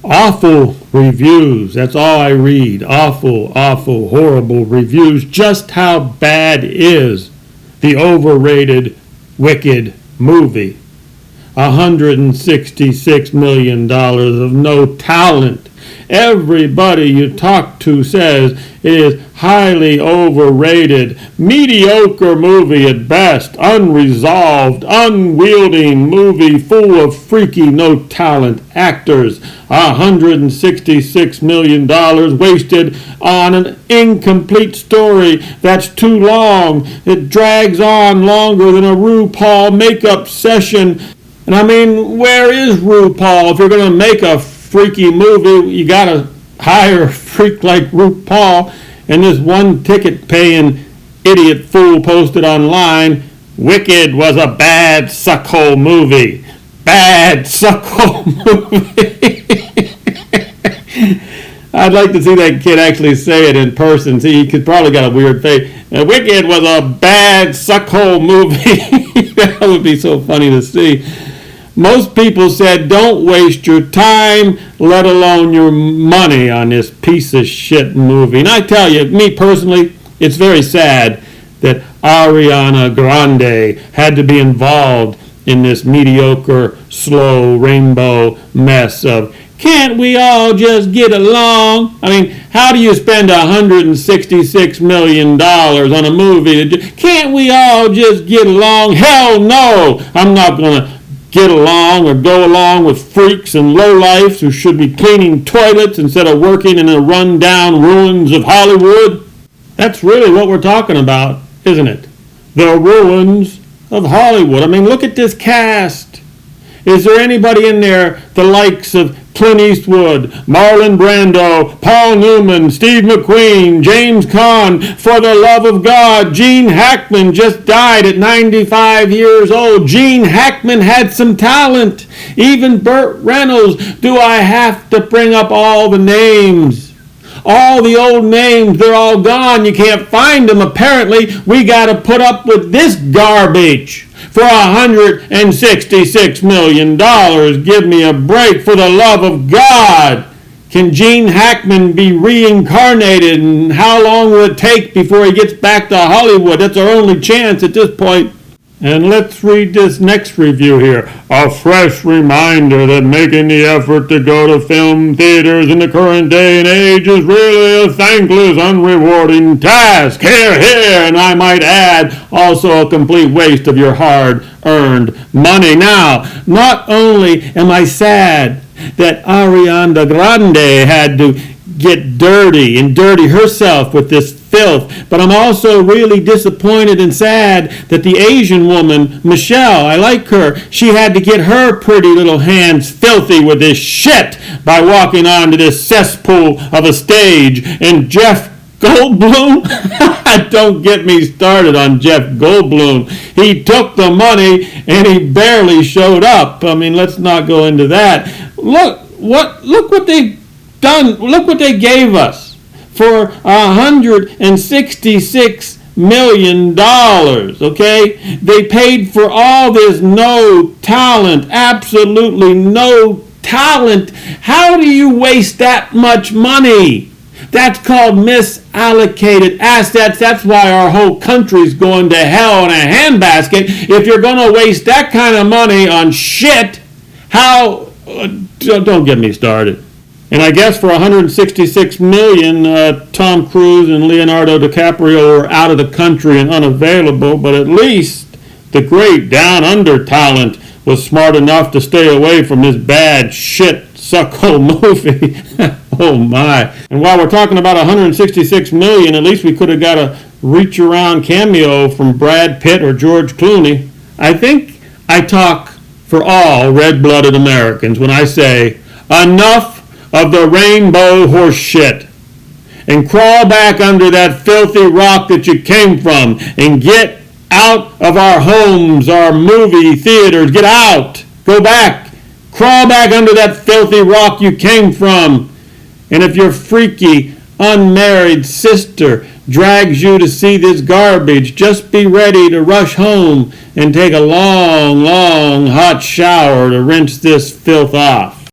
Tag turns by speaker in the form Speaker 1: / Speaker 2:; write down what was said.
Speaker 1: Awful reviews. That's all I read. Awful, awful, horrible reviews. Just how bad is the overrated, wicked movie? $166 million of no talent. Everybody you talk to says it is highly overrated, mediocre movie at best, unresolved, unwieldy movie full of freaky, no talent actors. $166 million wasted on an incomplete story that's too long. It drags on longer than a RuPaul makeup session. And I mean, where is RuPaul? If you're going to make a freaky movie, you got to hire a freak like RuPaul. And this one ticket paying idiot fool posted online, Wicked was a bad suckhole movie. Bad suckhole movie. I'd like to see that kid actually say it in person. See, he could probably got a weird face. Wicked was a bad suckhole movie. That would be so funny to see. Most people said, don't waste your time, let alone your money on this piece of shit movie. And I tell you, me personally, it's very sad that Ariana Grande had to be involved in this mediocre, slow, rainbow mess of, can't we all just get along? I mean, how do you spend $166 million on a movie? Can't we all just get along? Hell no! I'm not going to get along or go along with freaks and lowlifes who should be cleaning toilets instead of working in the run-down ruins of Hollywood. That's really what we're talking about, isn't it? The ruins of Hollywood. I mean, look at this cast. Is there anybody in there the likes of Clint Eastwood, Marlon Brando, Paul Newman, Steve McQueen, James Caan, for the love of God, Gene Hackman just died at 95 years old. Gene Hackman had some talent. Even Burt Reynolds. Do I have to bring up all the names? All the old names, they're all gone. You can't find them. Apparently, we got to put up with this garbage. For $166 million, give me a break, for the love of God. Can Gene Hackman be reincarnated, and how long will it take before he gets back to Hollywood? That's our only chance at this point. And let's read this next review here. A fresh reminder that making the effort to go to film theaters in the current day and age is really a thankless, unrewarding task. Hear, hear, and I might add, also a complete waste of your hard-earned money. Now, not only am I sad that Ariana Grande had to get dirty and dirty herself with this filth, but I'm also really disappointed and sad that the Asian woman, Michelle, I like her, she had to get her pretty little hands filthy with this shit by walking onto this cesspool of a stage. And Jeff Goldblum, don't get me started on Jeff Goldblum. He took the money and he barely showed up. I mean, let's not go into that. Look what they've done. Look what they gave us for $166 million, okay? They paid for all this no talent, absolutely no talent. How do you waste that much money? That's called misallocated assets. That's why our whole country's going to hell in a handbasket. If you're going to waste that kind of money on shit, how... don't get me started. And I guess for $166 million, Tom Cruise and Leonardo DiCaprio were out of the country and unavailable, but at least the great Down Under talent was smart enough to stay away from this bad shit suckhole movie. Oh my. And while we're talking about $166 million, at least we could have got a reach around cameo from Brad Pitt or George Clooney. I think I talk for all red-blooded Americans when I say enough of the rainbow horse shit, and crawl back under that filthy rock that you came from, and get out of our homes, our movie theaters. Get out. Go back. Crawl back under that filthy rock you came from. And if your freaky, unmarried sister drags you to see this garbage, just be ready to rush home and take a long, long hot shower to rinse this filth off.